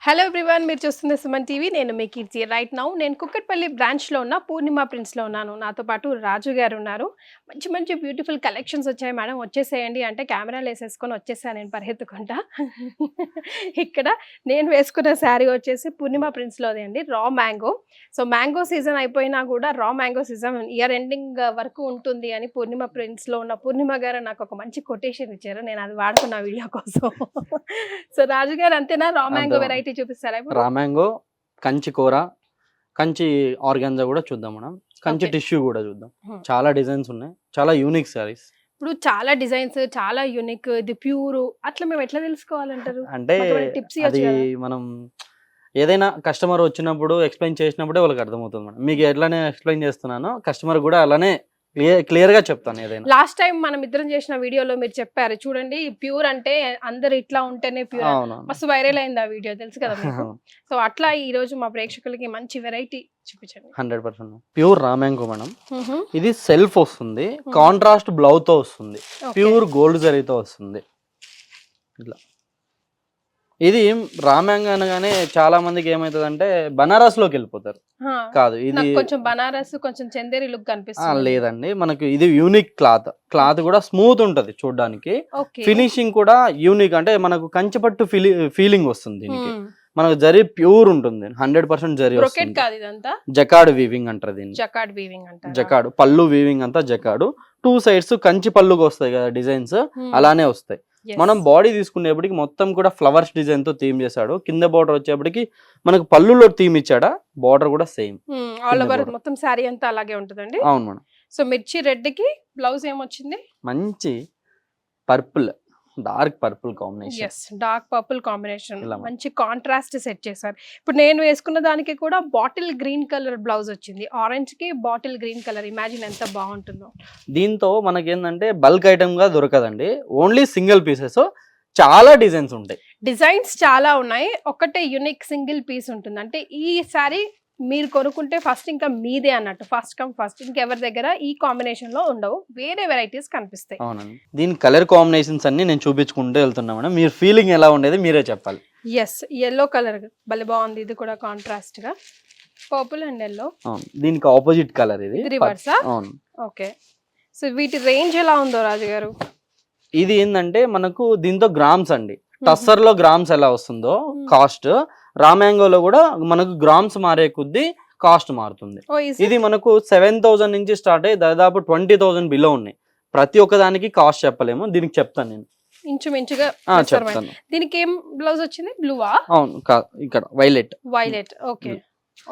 Hello everyone, మీరు చూస్తుంది Suman TV. నేను మీ కీర్తి. రైట్ నౌ నేను కుక్కట్పల్లి బ్రాంచ్లో ఉన్న పూర్ణిమ ప్రింట్స్లో ఉన్నాను. నాతో పాటు రాజు గారు ఉన్నారు. మంచి మంచి బ్యూటిఫుల్ కలెక్షన్స్ వచ్చాయి మేడం, వచ్చేసేయండి అంటే కెమెరాలు వేసేసుకొని వచ్చేసాను నేను పరిగెత్తుకుంటా. ఇక్కడ నేను వేసుకున్న శారీ వచ్చేసి పూర్ణిమ ప్రింట్స్లోది అండి, raw mango. So mango season అయిపోయినా కూడా raw mango season year ending వరకు ఉంటుంది అని పూర్ణిమ ప్రింట్స్లో ఉన్న పూర్ణిమ గారు నాకు ఒక మంచి కొటేషన్ ఇచ్చారు. నేను అది వాడుకున్న వీడియో కోసం. సో రాజు గారు అంతేనా, రా మ్యాంగో వెరైటీ చూపిస్తారా? రా మ్యాంగో, కంచి కూర, కంచి ఆర్గాన్జా కూడా చూద్దాం మనం. కంచి టిష్యూ కూడా చూద్దాం. చాలా డిజైన్స్ ఉన్నాయి, చాలా యూనిక్ సారీస్. ఇప్పుడు చాలా డిజైన్స్, చాలా యూనిక్. ఇది ప్యూర్ అట్లా మేము ఎట్లా తెలుసుకోవాలంటారు? అంటే టిప్స్ అది మనం ఏదైనా కస్టమర్ వచ్చినప్పుడు ఎక్స్ప్లెయిన్ చేసినప్పుడే వాళ్ళకి అర్థమవుతుంది మేడం. మీకు ఎట్లానే ఎక్స్ప్లెయిన్ చేస్తున్నానో కస్టమర్ కూడా అలానే క్లియర్ గా చెప్తాను. ఏదైనా లాస్ట్ టైం మనం ఇద్దరం చేసిన వీడియోలో మీరు చెప్పారు చూడండి, ప్యూర్ అంటే అందరు ఇట్లా ఉంటేనే ప్యూర్. మస్తు వైరల్ అయింది ఆ వీడియో, తెలుసు కదా మీకు. సో అట్లా ఈ రోజు మా ప్రేక్షకులకి మంచి వెరైటీ చూపించండి. 100% ప్యూర్ రా మ్యాంగో మేడం. ఇది సెల్ఫ్ వస్తుంది, కాంట్రాస్ట్ బ్లౌజ్ తో వస్తుంది, ప్యూర్ గోల్డ్ జరీతో వస్తుంది. ఇట్లా ఇది రా మ్యాంగో అనగానే చాలా మందికి ఏమైతుందంటే బనారస్ లోకి వెళ్ళిపోతారు. కాదు, ఇది కొంచెం బనారస్, కొంచెం చందేరి లుక్ కనిపిస్తుంది. లేదండి, మనకు ఇది యూనిక్ క్లాత్ కూడా స్మూత్ ఉంటది చూడడానికి. ఫినిషింగ్ కూడా యూనిక్, అంటే మనకు కంచిపట్టు ఫీలింగ్ వస్తుంది దీనికి. మనకు జరీ ప్యూర్ ఉంటుంది, 100% జరీ వస్తుంది. జకాడ్ వీవింగ్ అంటారు దీన్ని. జకాడ్ పళ్ళు వీవింగ్ అంతా జకాడు. 2 sides కంచి పళ్ళుగా వస్తాయి కదా డిజైన్స్, అలానే వస్తాయి. మనం బాడీ తీసుకునేప్పటికి మొత్తం కూడా ఫ్లవర్స్ డిజైన్ తో థీమ్ చేశాడు. కింద బార్డర్ వచ్చేప్పటికి మనకు పళ్ళులో థీమ్ ఇచ్చాడా, బార్డర్ కూడా సేమ్ ఆల్ ఓవర్ మొత్తం సారీ అంతా అలాగే ఉంటుందండి. అవును మేడం. సో మిర్చి రెడ్ కి బ్లౌజ్ ఏమొచ్చింది? మంచి purple, dark purple combination. Yes, dark purple combination, మంచి కాంట్రాస్ట్ సెట్ చేశారు. ఇప్పుడు నేను వేసుకున్న దానికి కూడా బాటిల్ గ్రీన్ కలర్ బ్లౌజ్ వచ్చింది. ఆరెంజ్ కి బాటిల్ గ్రీన్ కలర్, ఇమాజిన్ ఎంత బాగుంటుందో. దీంతో మనకి ఏంటంటే బల్క్ ఐటమ్ గా దొరకదండి, ఓన్లీ సింగిల్ పీసెస్. చాలా డిజైన్స్ ఉంటాయి, డిజైన్స్ చాలా ఉన్నాయి, ఒకటే యూనిక్ సింగిల్ పీస్ ఉంటుంది. అంటే ఈ సారీ మీరు కొనుక్కుంటే ఫస్ట్ ఇంకా మీదే అన్నట్టు, ఫస్ట్ కమ్ ఫస్ట్. ఇంకెవరి దగ్గర ఈ కాంబినేషన్ లో ఉండవు, వేరే వెరైటీస్ కనిపిస్తాయి. అవునండి, దీని కలర్ కాంబినేషన్స్ అన్ని నేను చూపించుకుంటూ వెళ్తున్నా మేడం. మీరు ఫీలింగ్ ఎలా ఉండేది మీరే చెప్పాలి. ఎస్, ఎల్లో కలర్ భలే బాగుంది. ఇది కూడా కాంట్రాస్ట్ గా పర్పుల్ అండ్ ఎల్లో. దీనికి ఆపోజిట్ కలర్ ఇది రివర్సా? అవును. ఓకే, సో వీటి రేంజ్ ఎలా ఉందో రాజు గారు? ఇది ఏంటంటే మనకు దీంతో గ్రామ్స్ అండి, టస్సర్ లో గ్రామ్స్ ఎలా వస్తుందో కాస్ట్, రా మ్యాంగోలో కూడా మనకు గ్రామ్స్ మారే కొద్దీ కాస్ట్ మారుతుంది. ఇది మనకు 7,000 నుంచి స్టార్ట్ అయ్యి దాదాపు 20,000 బిలో ఉన్నాయి. ప్రతి ఒక్క దానికి కాస్ట్ చెప్పలేము, దీనికి చెప్తాను నేను ఇంచుమించుగా చెప్తాను. దీనికి ఏం బ్లౌజ్ వచ్చింది? బ్లూవా? అవును, ఇక్కడ వైలెట్. Okay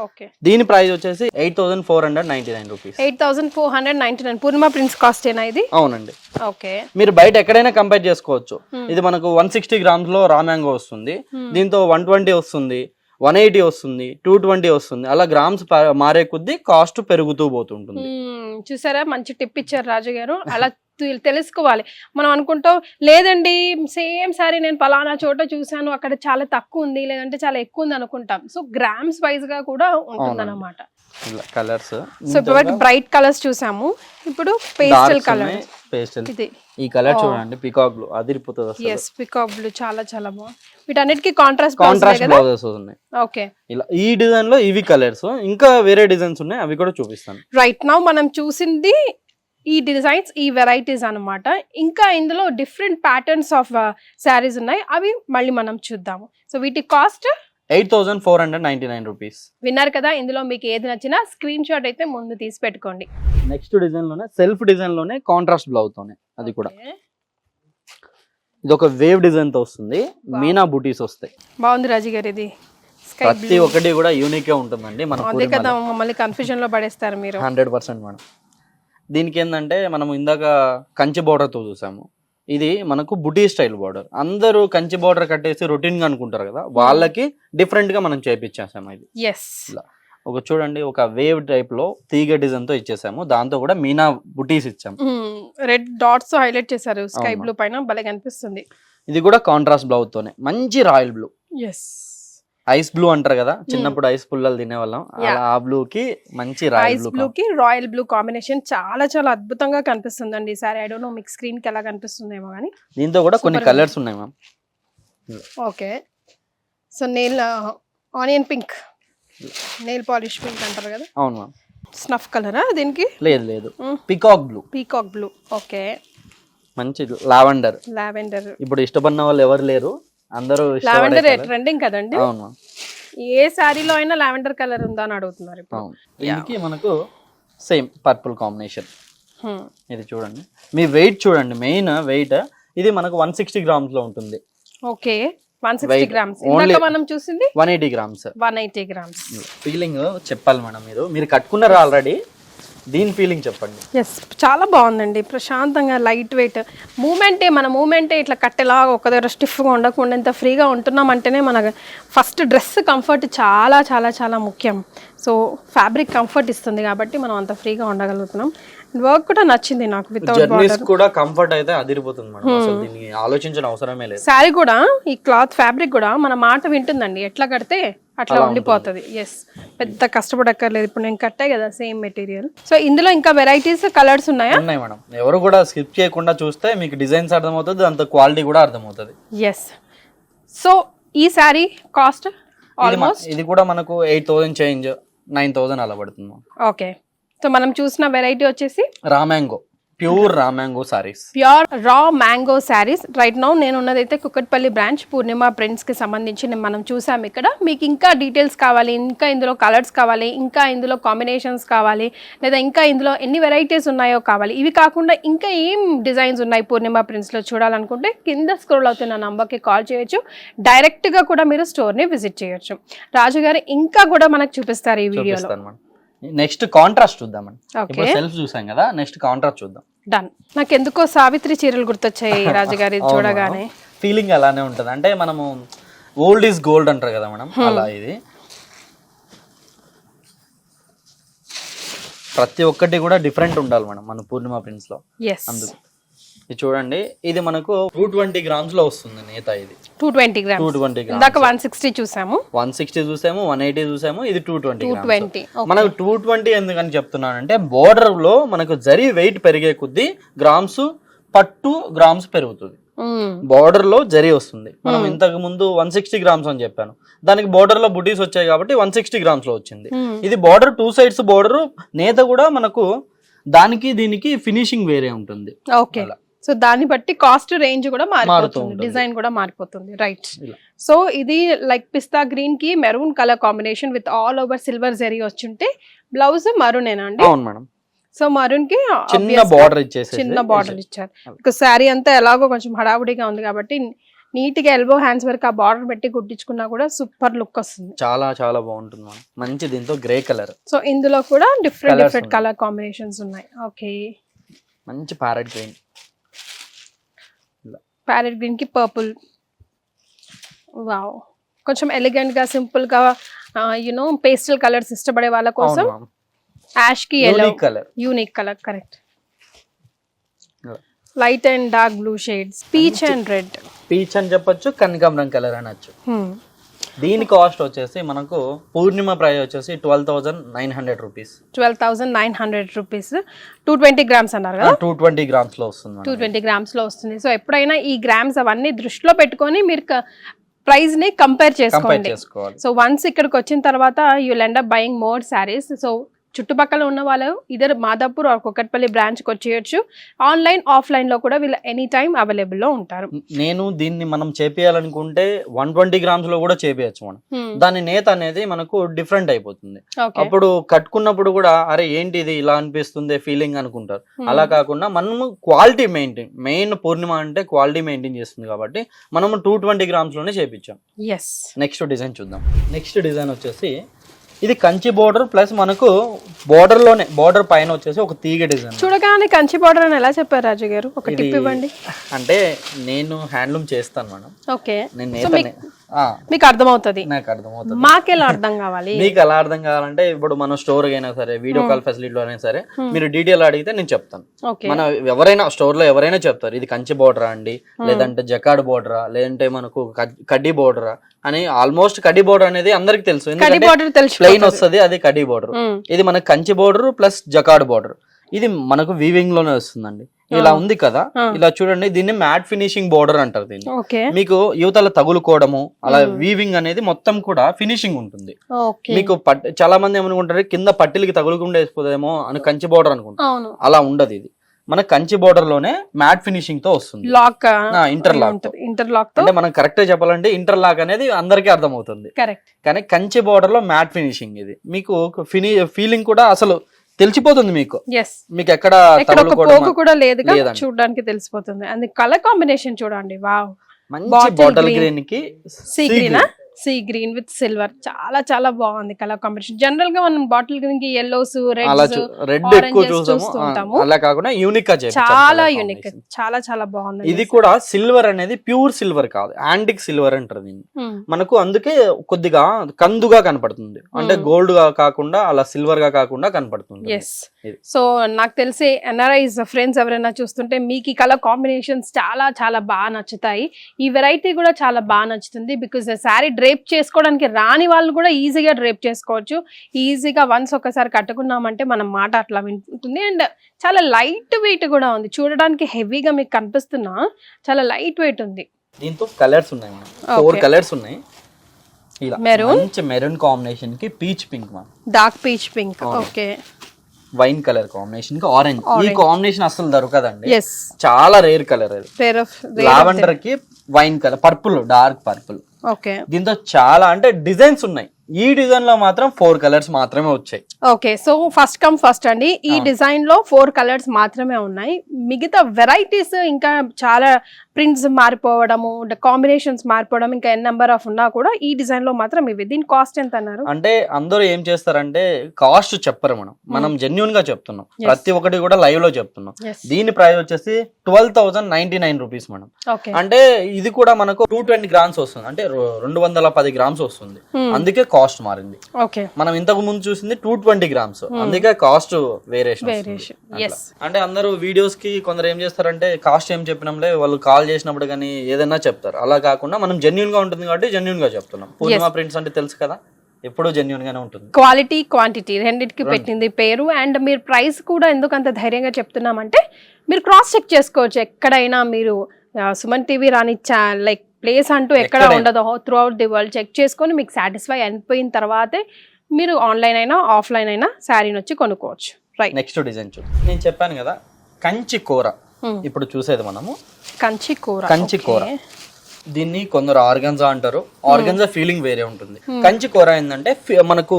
okay. దీని ప్రైస్ వచ్చేసి 8,499 రూపీస్. 8,499 పూర్ణిమ ప్రింట్స్ కాస్ట్ ఏనా ఇది? అవునండి. ఓకే, మీరు బయట ఎక్కడైనా కంపేర్ చేసుకోవచ్చు. ఇది మనకు 160 grams లో రా మ్యాంగో వస్తుంది, దీంతో 120 వస్తుంది, 180 వస్తుంది, 220 వస్తుంది. అలా గ్రామ్స్ మారే కొద్దీ కాస్ట్ పెరుగుతూ పోతుంటుంది. చూసారా, మంచి టిప్ ఇచ్చారు రాజు గారు. అలా తెలుసుకోవాలి. మనం అనుకుంటాం లేదండి సేమ్ సారీ నేను పలానా చోట చూసాను, అక్కడ చాలా తక్కువ ఉంది లేదంటే చాలా ఎక్కువ ఉంది అనుకుంటాం. సో గ్రామ్స్ వైజ్ గా కూడా ఉంటుంది అన్నమాట. కలర్స్, సో ఇప్పుడు బ్రైట్ కలర్స్ చూసాము, ఇప్పుడు పేస్టల్ కలర్. ఈ కలర్ చూడండి, పికాక్ బ్లూ అదిరిపోతుంది అసలు. yes, పికాక్ బ్లూ చాలా చాలా బాగుంది. వీటన్నిటికీ కాంట్రాస్ట్ బ్లౌజెస్ ఉన్నాయి. ఓకే, ఇలా ఈ డిజైన్ లో ఇవి కలర్స్, ఇంకా వేరే డిజైన్స్ ఉన్నాయి, అవి కూడా చూపిస్తాను. రైట్ నౌ మనం చూసింది ఈ డిజైన్స్, ఈ వెరైటీస్ అన్నమాట. ఇంకా ఇందులో డిఫరెంట్ ప్యాటర్న్స్ ఆఫ్ శారీస్ ఉన్నాయి, అవి మళ్ళీ మనం చూద్దాము. సో వీటి కాస్ట్ 8,499 రూపీస్. విన్నారు కదా, ఇందులో మీకు ఏది నచ్చినా స్క్రీన్ షాట్ అయితే ముందు తీసి పెట్టుకోండి. నెక్స్ట్ డిజైన్ లోనే సెల్ఫ్ డిజైన్ లోనే కాంట్రాస్ట్ బ్లౌజ్ తోనే, అది కూడా ఇది ఒక వేవ్ డిజైన్ తో వస్తుంది, మీనా బూటీస్ వస్తాయి. బాగుంది రాజు గారు, ఇది ప్రతి ఒక్కటి కూడా యూనిక్ గా ఉంటుందండి. అదే కదా, మమ్మల్ని కన్ఫ్యూజన్ లో పడేస్తారు మీరు. 100% మేడం. దీనికి ఏంటంటే మనం ఇందాక కంచి బోర్డర్ తో చూసాము, ఇది మనకు బుటీ స్టైల్ బార్డర్. అందరూ కంచి బార్డర్ కట్టేసి రొటీన్ గా అనుకుంటారు కదా, వాళ్ళకి డిఫరెంట్ గా మనం చేపించేసాము. ఇది ఇలా ఒక చూడండి, ఒక వేవ్ టైప్ లో తీగ డిజైన్ తో ఇచ్చేసాము, దాంతో కూడా మీనా బుటీస్ ఇచ్చాము. రెడ్ డాట్స్ హైలైట్ చేశారు స్కై బ్లూ పైన, భలే కనిపిస్తుంది. ఇది కూడా కాంట్రాస్ట్ బ్లౌజ్ తోనే, మంచి royal blue. Yes, ice blue అంటారు కదా, చిన్నప్పుడు ఐస్ పుల్లలు తినేవాళ్ళం, ఆ బ్లూ కి మంచి ఐస్ బ్లూ కి రాయల్ బ్లూ కాంబినేషన్ చాలా చాలా అద్భుతంగా కనిపిస్తుందండి. సారీ ఐ డోంట్ నో మీకు స్క్రీన్ కి ఎలా కనిపిస్తుందేమో కానీ దీంతో కూడా కొన్ని కలర్స్ ఉన్నాయి ma'am. Okay, so nail onion pink, nail polish pink అంటారు కదా. అవును మ్యామ్. స్నఫ్ కలరా దీనికి? లేదు peacock blue. Peacock blue, okay. మంచి లావెండర్. లావెండర్ ఇప్పుడు ఇష్టపడిన వాళ్ళు ఎవరు లేరు, అందరూ లావెండర్ ట్రెండింగ్ కదండి. అవును. ఏ సారీలో అయినా లావెండర్ కలర్ ఉందా అని అడుగుతున్నారు ఇప్పుడు. దీనికి మనకు సేమ్ పర్పుల్ కాంబినేషన్. ఇది చూడండి, మీ వెయిట్ చూడండి, మెయిన్ వెయిట్ ఇది మనకు 160 grams లో ఉంటుంది. Okay, 160 grams. ఇందాక మనం చూసింది 180 grams. 180 grams. ఫీలింగ్ చెప్పాలి మేడం, మీరు కట్టుకున్నారు ఆల్రెడీ, దీని ఫీలింగ్ చెప్పండి. ఎస్, చాలా బాగుందండి, ప్రశాంతంగా లైట్ వెయిట్. మన మూమెంటే ఇట్లా కట్టెలాగా ఒక దగ్గర స్టిఫ్గా ఉండకుండా ఇంత ఫ్రీగా ఉంటున్నాం అంటేనే మనకు ఫస్ట్ డ్రెస్ కంఫర్ట్ చాలా చాలా చాలా ముఖ్యం. సో ఫ్యాబ్రిక్ కంఫర్ట్ ఇస్తుంది కాబట్టి మనం అంత ఫ్రీగా ఉండగలుగుతున్నాం. వర్క్ కూడా నచ్చింది నాకు, వితౌట్ జర్నీస్ కూడా కంఫర్ట్ అయితే అదిరిపోతుంది మేడం, అసలు దీన్ని ఆలోచించిన అవసరమే లేదు. శారీ కూడా ఈ క్లాత్ ఫ్యాబ్రిక్ కూడా మన మాట వింటుందండి, ఎట్లా కడితే అట్లా ఉండిపోతుంది. ఎస్, పెద్ద కష్టపడక్కర్లేదు. ఇప్పుడు నేను కట్టే కదా సేమ్ మెటీరియల్. సో ఇందులో ఇంకా వెరైటీస్ కలర్స్ ఉన్నాయా? ఉన్నాయి మేడం, ఎవరు కూడా స్కిప్ చేయకుండా చూస్తే మీకు డిజైన్స్ అర్థమవుతుంది, అంత క్వాలిటీ కూడా అర్థమవుతుంది. ఎస్. సో ఈ శారీ కాస్ట్ ఆల్మోస్ట్ ఇది కూడా మనకు 8,000 చేంజ్, 9,000 అలా పడుతుంది. ఓకే. సో మనం చూసిన వెరైటీ వచ్చేసి raw mango, pure raw mango saris. Pure raw mango saris. Right now నేను ఉన్నదైతే కుక్కట్పల్లి బ్రాంచ్ పూర్ణిమ ప్రింట్స్ కి సంబంధించి మనం చూసాం ఇక్కడ. మీకు ఇంకా డీటెయిల్స్ కావాలి, ఇంకా ఇందులో కలర్స్ కావాలి, ఇంకా ఇందులో కాంబినేషన్స్ కావాలి, లేదా ఇంకా ఇందులో ఎన్ని వెరైటీస్ ఉన్నాయో కావాలి, ఇవి కాకుండా ఇంకా ఏం డిజైన్స్ ఉన్నాయి పూర్ణిమ ప్రింట్స్ లో చూడాలనుకుంటే కింద స్క్రోల్ అవుతున్న నంబర్కి కాల్ చేయొచ్చు. డైరెక్ట్ గా కూడా మీరు స్టోర్ ని విజిట్ చేయొచ్చు. రాజు గారు ఇంకా కూడా మనకు చూపిస్తారు ఈ వీడియోలో. నెక్స్ట్ కాంట్రాస్ట్ చూద్దామండి. ఇప్పుడు సెల్ఫ్ చూసాం కదా, నెక్స్ట్ కాంట్రాస్ట్ చూద్దాం. డన్. నాకు ఎందుకో సావిత్రి చీరలు గుర్తొచ్చాయి రాజుగారి చూడగానే. ఫీలింగ్ అలానే ఉంటది, అంటే మనము ఓల్డ్ ఈజ్ గోల్డ్ అంటారు కదా మేడం, అలా ఇది ప్రతి ఒక్కటి కూడా డిఫరెంట్ ఉండాలి మేడం మన పూర్ణిమ ప్రింట్స్ లో. అందుకు ఇది చూడండి, ఇది మనకు 220 grams లో వస్తుంది నేత. ఇది 220 grams. 220 grams. ఇందాక 160 చూసాము, 160 చూసాము, 180 చూసాము, ఇది 220. మనకు 220 ఎందుకని చెప్తున్నానంటే బోర్డర్ లో మనకు జరీ వెయిట్ పెరిగే కొద్దీ గ్రామ్స్ పట్టు గ్రామ్స్ పెరుగుతుంది. బోర్డర్ లో జరీ వస్తుంది. మనం ఇంతకు ముందు 160 grams అని చెప్పాను, దానికి బోర్డర్ లో బుటీస్ వచ్చాయి కాబట్టి 160 grams లో వచ్చింది. ఇది బోర్డర్ 2 sides బోర్డర్ నేత కూడా మనకు దానికి దీనికి ఫినిషింగ్ వేరే ఉంటుంది. ఓకే. సో దాన్ని బట్టి కాస్ట్ రేంజ్ కూడా మారిపోతుంది, డిజైన్ కూడా మారిపోతుంది. రైట్. సో ఇది లైక్ పిస్తా గ్రీన్ కి maroon colour combination with all over silver zari వచ్చుంటే బ్లౌజ్ మరూనేనా అండి? అవును మేడం. సో మరూన్ కి చిన్న బార్డర్ ఇచ్చారు. ఇక శారీ అంతా ఎలాగో కొంచెం హడావుడిగా ఉంది కాబట్టి నీట్ గా ఎల్బో హ్యాండ్స్ వరకు ఆ బార్డర్ పెట్టి కుట్టించుకున్నా కూడా సూపర్ లుక్ వస్తుంది. చాలా చాలా బాగుంటుంది మేడం. మంచి దీంతో గ్రే కలర్. సో ఇందులో కూడా డిఫరెంట్ కలర్ కాంబినేషన్స్ ఉన్నాయి. ఓకే. మంచి ప్యారెట్ గ్రీన్, ప్యారెట్ గ్రీన్ కి పర్పుల్. వావ్, కొంచెం ఎలిగెంట్ గా సింపుల్ గా యునో పేస్టల్ కలర్స్ ఇష్టపడే వాళ్ళ కోసం యాష్ కి yellow colour, unique colour. Correct. Light and dark blue shades, peach and red. Peach అని చెప్పొచ్చు, కనకాంబరం కలర్ అనొచ్చు. దీని కాస్ట్ వచ్చేసి మనకు పూర్ణిమ ప్రైస్ వచ్చేసి 12,900 రూపీస్. 12,900 రూపీస్. 220 grams అన్నారు కదా? 220 grams లో వస్తుంది. 220 grams లో వస్తుంది. సో ఎప్పుడైనా ఈ గ్రామ్స్ అవన్నీ దృష్టిలో పెట్టుకొని మీరు ప్రైస్ ని కంపేర్ చేసుకోండి. సో వన్స్ ఇక్కడికి వచ్చిన తర్వాత you will end up buying more saris. So చుట్టుపక్కల ఉన్న వాళ్ళు ఇద్దరు మాదాపూర్ ఆర్ కుక్కట్పల్లి బ్రాంచ్కి వచ్చేయచ్చు. ఆన్లైన్ ఆఫ్లైన్ లో కూడా వీళ్ళు ఎనీ టైం అవైలబుల్ లో ఉంటారు. నేను దీన్ని మనం చేపియాలనుకుంటే 120 grams లో కూడా చేపియచ్చు మనం. దాని నేత అనేది మనకు డిఫరెంట్ అయిపోతుంది. అప్పుడు కట్టుకున్నప్పుడు కూడా అరే ఏంటి ఇది ఇలా అనిపిస్తుంది ఫీలింగ్ అనుకుంటారు. అలా కాకుండా మనము క్వాలిటీ మెయిన్ పూర్ణిమ అంటే క్వాలిటీ మెయింటైన్ చేస్తుంది కాబట్టి మనము 220 grams లోనే చేపించాం. నెక్స్ట్ డిజైన్ చూద్దాం. నెక్స్ట్ డిజైన్ వచ్చేసి ఇది కంచి బోర్డర్ ప్లస్ మనకు బోర్డర్ పైన వచ్చేసి ఒక తీగ డిజైన్. చూడగానే కంచి బోర్డర్ అని ఎలా చెప్పారు రాజు గారు? ఒక టిప్ ఇవ్వండి. అంటే నేను హ్యాండ్లూమ్ చేస్తాను మేడం. ఓకే. నేను మీకు అర్థమవుతుంది, నాకు అర్థమవుతుంది. మాకెలా అర్థం కావాలి? మీకు ఎలా అర్థం కావాలంటే ఇప్పుడు మన స్టోర్ అయినా సరే, వీడియో కాల్ ఫెసిలిటీలో అయినా సరే మీరు డీటెయిల్ అడిగితే నేను చెప్తాను. మన ఎవరైనా స్టోర్ లో ఎవరైనా చెప్తారు ఇది కంచి బోర్డరా అండి, లేదంటే జకాడ్ బోర్డరా, లేదంటే మనకు కడ్డీ బోర్డరా అని. ఆల్మోస్ట్ కడ్డీ బోర్డర్ అనేది అందరికి తెలుసు, ప్లెయిన్ వస్తుంది, అది కడ్డీ బోర్డర్. ఇది మనకు Kanchi border plus jacquard border. ఇది మనకు వీవింగ్ లోనే వస్తుందండి. ఇలా ఉంది కదా, ఇలా చూడండి, దీన్ని మ్యాట్ ఫినిషింగ్ బోర్డర్ అంటారు దీన్ని. ఓకే. మీకు యువతల తగులుకోవడము, అలా వీవింగ్ అనేది మొత్తం కూడా ఫినిషింగ్ ఉంటుంది. ఓకే. మీకు చాలా మంది ఏమనుకుంటారు కింద పట్టిలకి తగులుకుండా వేసిపోదేమో అని కంచి బోర్డర్ అనుకుంటారు. అవును. అలా ఉండదు, ఇది మన కంచి బోర్డర్ లోనే మ్యాట్ ఫినిషింగ్ తో వస్తుంది. లాక్, ఇంటర్లాక్ అంటే మనం కరెక్ట్ చెప్పాలంటే ఇంటర్లాక్ అనేది అందరికీ అర్థమవుతుంది. కరెక్ట్. కానీ కంచి బోర్డర్ లో మ్యాట్ ఫినిషింగ్, ఇది మీకు ఫీలింగ్ కూడా అసలు తెలిసిపోతుంది. మీకు ఎక్కడ పోగు కూడా లేదు, చూడడానికి తెలిసిపోతుంది. అది కలర్ కాంబినేషన్ చూడండి, వావ్. మంచి బాటిల్ గ్రీన్ కి సీ గ్రీన్ విత్ సిల్వర్, చాలా చాలా బాగుంది కలర్ కాంబినేషన్. జనరల్ గా మనం బాటిల్ గ్రీన్ కి yellows, reds, రెడ్ ఎక్కువ చూస్తాము, అలా కాకుండా యూనిక్ గా చాలా యూనిక్, చాలా చాలా బాగుంది. ఇది కూడా సిల్వర్ అనేది ప్యూర్ సిల్వర్ కాదు, యాంటిక్ సిల్వర్ అంటారు దీన్ని. మనకు అందుకే కొద్దిగా కందుగా కనపడుతుంది, అంటే గోల్డ్ గా కాకుండా అలా సిల్వర్ గా కాకుండా కనపడుతుంది. సో నాకు తెలిసి ఎన్ఆర్ఐస్ ఫ్రెండ్స్ ఎవరైనా చూస్తుంటే మీకు ఈ కలర్ కాంబినేషన్స్ చాలా చాలా బాగా నచ్చుతాయి. ఈ వెరైటీ కూడా చాలా బాగా నచ్చుతుంది. బికాస్ శారీ డ్రేప్ చేసుకోవడానికి రాని వాళ్ళు కూడా ఈజీగా డ్రేప్ చేసుకోవచ్చు. ఈజీగా వన్స్ ఒకసారి కట్టుకున్నామంటే మనం మాట అట్లా వింటుంది. అండ్ చాలా లైట్ వెయిట్ కూడా ఉంది, చూడడానికి హెవీగా మీకు కనిపిస్తున్నా చాలా లైట్ వెయిట్ ఉంది. దీంతో కలర్స్ ఉన్నాయి, 4 కలర్స్ ఉన్నాయి. మెరూన్ కాంబినేషన్ కి peach pink, dark peach pink, okay, wine colour combination కి ఆరెంజ్. ఈ కాంబినేషన్ అసలు దొరకదండి, చాలా రేర్ కలర్ అది. లావెండర్ కి wine colour, purple, dark purple. దీంతో చాలా అంటే డిజైన్స్ ఉన్నాయి. ఈ డిజైన్ లో మాత్రం 4 కలర్స్ మాత్రమే వచ్చాయి. Okay, so first come first అండి, ఈ డిజైన్ లో 4 కలర్స్ మాత్రమే ఉన్నాయి. మిగతా వెరైటీస్ ఇంకా చాలా ప్రింట్స్ మారిపోవడము, కాంబినేషన్స్ మారిపోవడం, ఇంకా ఎన్ నెంబర్ ఆఫ్ ఉన్నా కూడా ఈ డిజైన్ లో మాత్రం ఇవి. దీని కాస్ట్ ఎంత అన్నారు? అంటే అందరూ ఏం చేస్తారంటే కాస్ట్ చెప్పరు, మనం జెన్యూన్ గా చెప్తున్నాం, ప్రతి ఒక్కటి కూడా లైవ్ లో చెప్తున్నాం. దీని ప్రైస్ వచ్చేసి 12,099 రూపీస్ మేడం. అంటే ఇది కూడా మనకు 220 గ్రామ్స్ వస్తుంది, అంటే 210 గ్రామ్స్ వస్తుంది, అందుకే కాస్ట్ మారింది. మనం ఇంతకు ముందు చూసింది 220 గ్రామ్స్, అందుకే కాస్ట్ వేరియేషన్. అంటే అందరూ వీడియోస్ కి కొందరు ఏం చేస్తారంటే కాస్ట్ ఏం చెప్పినాంలే, వాళ్ళు కాల్ చేసినప్పుడు కానీ ఏదైనా చెప్తారు. అలా కాకుండా మనం జెన్యూన్ గా ఉంటుంది కాబట్టి జెన్యూన్ గా చెప్తున్నాం. పూర్ణిమ ప్రింట్స్ అంటే తెలుసు కదా, ఎప్పుడూ జెన్యూన్ గానే ఉంటుంది. క్వాలిటీ క్వాంటిటీ రెండింటికి పెట్టింది పేరు. అండ్ మీరు ప్రైస్ కూడా ఎందుకు అంత ధైర్యంగా చెప్తున్నామంటే మీరు క్రాస్ చెక్ చేసుకోవచ్చు. ఎక్కడైనా మీరు సుమన్ టీవీ రాని లైక్ ప్లేస్ అంటూ ఎక్కడ ఉండదు, throughout the world check చేసుకొని మీకు సాటిస్ఫై అయిపోయిన తర్వాతే మీరు ఆన్లైన్ అయినా ఆఫ్లైన్ అయినా శారీని వచ్చి కొనుక్కోవచ్చు. రైట్, నెక్స్ట్ డిజైన్ చూద్దాం. నేను చెప్పాను కదా కంచి కూర, ఇప్పుడు చూసేది మనము కంచి కూర. దీన్ని కొందరు ఆర్గన్జా అంటారు, ఆర్గన్జా ఫీలింగ్ వేరే ఉంటుంది. కంచి కూర ఏంటంటే మనకు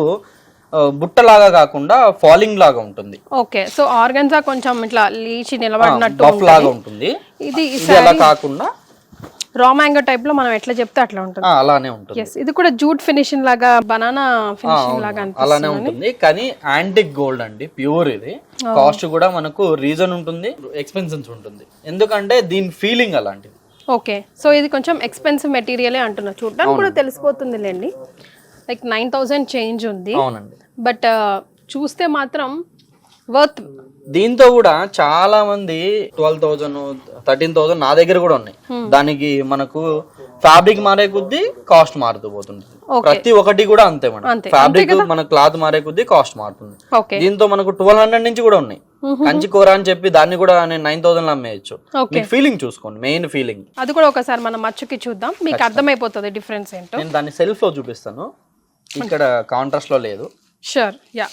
బుట్టలాగా కాకుండా ఫాలింగ్ లాగా ఉంటుంది. ఓకే, సో ఆర్గన్జా కొంచెం ఇట్లా లీచి నిలబడినట్టు బఫ్ లాగా ఉంటుంది. ఇది అలా కాకుండా రా మ్యాంగో టైప్ లో మనం ఎట్లా చెప్తే అట్లా ఉంటుంది, అలానే ఉంటుంది. ఇది కూడా జూట్ ఫినిషింగ్ లాగా, బనానా ఫినిషింగ్ లాగా అలానే ఉంటుంది. కానీ యాంటిక్ గోల్డ్ అండి, ప్యూర్. ఇది కాస్ట్ కూడా మనకు రీజన్ ఉంటుంది, ఎక్స్పెన్సివ్ ఉంటుంది, ఎందుకంటే దీని ఫీలింగ్ అలాంటిది. ఓకే, సో ఇది కొంచెం ఎక్స్పెన్సివ్ మెటీరియలే అంటున్నా, చూడడానికి కూడా తెలిసిపోతుంది లేండి. లైక్ 9,000 చేంజ్ ఉంది. అవునండి, బట్ చూస్తే మాత్రం వర్త్. దీంతో కూడా చాలా మంది 12,000, 13,000 నా దగ్గర కూడా ఉన్నాయి. దానికి మనకు ఫ్యాబ్రిక్ మారే కొద్దీ కాస్ట్ మారుతూ పోతుంది. ప్రతి ఒక్కటి కూడా అంతే మేడం, ఫ్యాబ్రిక్ మన క్లాత్ మారే కొద్దీ కాస్ట్ మారుతుంది. దీంతో మనకు 1200 నుంచి కూడా ఉన్నాయి. కంచి కూర అని చెప్పి దాన్ని కూడా నేను 9,000 అమ్మేయచ్చు. ఫీలింగ్ చూసుకోండి, మెయిన్ ఫీలింగ్. అది కూడా ఒకసారి మనం మచ్చుకి చూద్దాం, మీకు అర్థమైపోతుంది డిఫరెన్స్ ఏంటో. నేను దాన్ని సెల్ఫ్ లో చూపిస్తాను, ఇక్కడ కాంట్రాస్ట్ లో లేదు. Sure, yeah.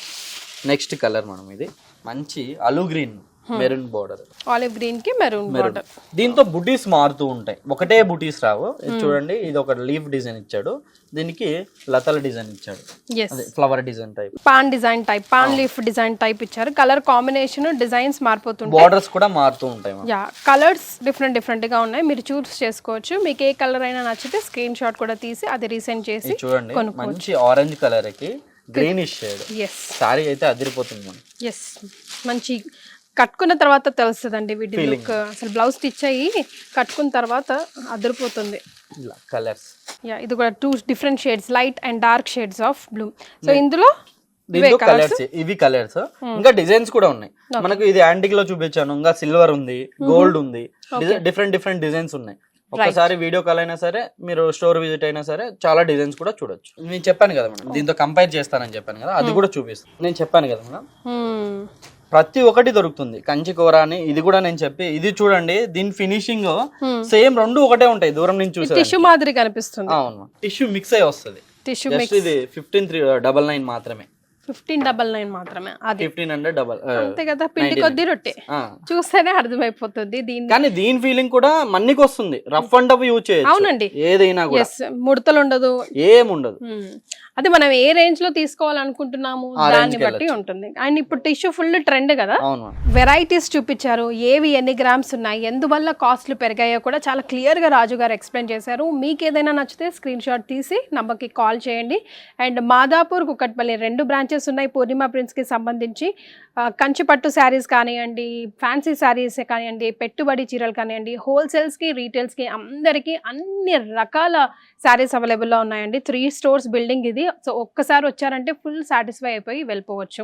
నెక్స్ట్ కలర్ మనం ఇది మంచి అలు green maroon border, olive green కి మెరూన్ బోర్డర్. దీంతో బుటీస్ మారుతూ ఉంటాయి, ఒకటే బుటీస్ రావు. చూడండి, ఇది ఒక లీఫ్ డిజైన్ ఇచ్చాడు, దీనికి లతల డిజైన్ ఇచ్చాడు, flower design type, pan design type, pan leaf design type ఇచ్చారు. కలర్ కాంబినేషన్, డిజైన్స్ మారిపోతుంటాయి, బోర్డర్స్ కూడా మారుతూ ఉంటాయి. యా, కలర్స్ డిఫరెంట్ గా ఉన్నాయి, మీరు చూస్ చేసుకోవచ్చు. మీకు ఏ కలర్ అయినా నచ్చితే స్క్రీన్ షాట్ కూడా తీసి అది రీసెండ్ చేసి చూడండి. మంచి ఆరెంజ్ కలర్ కి గ్రీనిష్ షేడ్, సారీ అయితే అదిరిపోతుంది మనం. మంచి కట్టుకున్న తర్వాత తెలుస్తుందండి వీటి లుక్. అసలు బ్లౌజ్ స్టిచ్ అయ్యి కట్టుకున్న తర్వాత అదిరిపోతుంది. కలర్స్, యా, ఇది కూడా 2 different shades, light and dark shades of blue. So ఇందులో కలర్స్, ఇవి కలర్స్. ఇంకా డిజైన్స్ కూడా ఉన్నాయి మనకు. ఇది యాంటిక్ లో చూపించాను, ఇంకా సిల్వర్ ఉంది, గోల్డ్ ఉంది, డిఫరెంట్ డిజైన్స్ ఉన్నాయి. ఒకసారి వీడియో కాల్ అయినా సరే, మీరు స్టోర్ విజిట్ అయినా సరే, చాలా డిజైన్స్ కూడా చూడొచ్చు. నేను చెప్పాను కదా మేడం, దీంతో కంపేర్ చేస్తానని చెప్పాను కదా, అది కూడా చూపిస్తాను. నేను చెప్పాను కదా మేడం, ప్రతి ఒక్కటి దొరుకుతుంది. కంచి కూర అని ఇది కూడా నేను చెప్పి ఇది చూడండి, దీని ఫినిషింగ్ సేమ్ రెండు ఒకటే ఉంటాయి దూరం నుంచి చూసే. టిష్యూ మాదిరి కనిపిస్తుంది. అవును, టిష్యూ మిక్స్ అయ్యి వస్తుంది. టిష్యూ జస్ట్ ఇది 15,99 మాత్రమే. 1599 మాత్రమే. అది 1500 అంతే కదా, పిండి కొద్ది రొట్టె. చూస్తేనే అర్థమైపోతుంది దీని. కానీ దీని ఫీలింగ్ కూడా మన్నికి వస్తుంది. రఫ్ అండ్ టఫ్ యూజ్ చేయొచ్చు. అవునండి, ఏదైనా కూడా ముడతలు ఉండదు, ఏముండదు. అది మనం ఏ రేంజ్ లో తీసుకోవాలనుకుంటున్నాము దాన్ని బట్టి ఉంటుంది. అండ్ ఇప్పుడు టిష్యూ ఫుల్ ట్రెండ్ కదా. వెరైటీస్ చూపించారు, ఏవి ఎన్ని గ్రామ్స్ ఉన్నాయి, ఎందువల్ల కాస్ట్లు పెరిగాయో కూడా చాలా క్లియర్ గా రాజు గారు ఎక్స్ప్లెయిన్ చేశారు. మీకు ఏదైనా నచ్చితే స్క్రీన్ షాట్ తీసి నంబర్కి కాల్ చేయండి. అండ్ మాదాపూర్, కుకట్పల్లి 2 బ్రాంచెస్ ఉన్నాయి పూర్ణిమ ప్రింట్స్ కి సంబంధించి. కంచిపట్టు శారీస్ కానివ్వండి, ఫ్యాన్సీ శారీస్ కానివ్వండి, పెట్టుబడి చీరలు కానివ్వండి, హోల్సేల్స్ కి రీటైల్స్ కి అందరికీ అన్ని రకాల శారీస్ అవైలబుల్లో ఉన్నాయండి. 3 స్టోర్స్ బిల్డింగ్ ఇది. సో ఒక్కసారి వచ్చారంటే ఫుల్ సాటిస్ఫై అయిపోయి వెళ్ళిపోవచ్చు.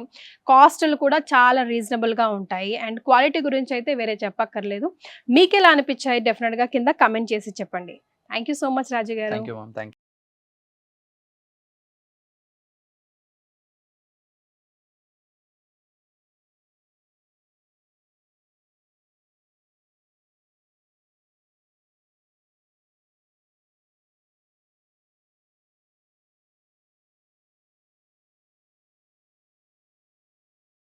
కాస్టులు కూడా చాలా రీజనబుల్గా ఉంటాయి. అండ్ క్వాలిటీ గురించి అయితే వేరే చెప్పక్కర్లేదు. మీకు ఎలా అనిపించాయి డెఫినెట్గా కింద కమెంట్ చేసి చెప్పండి. థ్యాంక్ యూ సో మచ్ రాజు గారు. Thank you.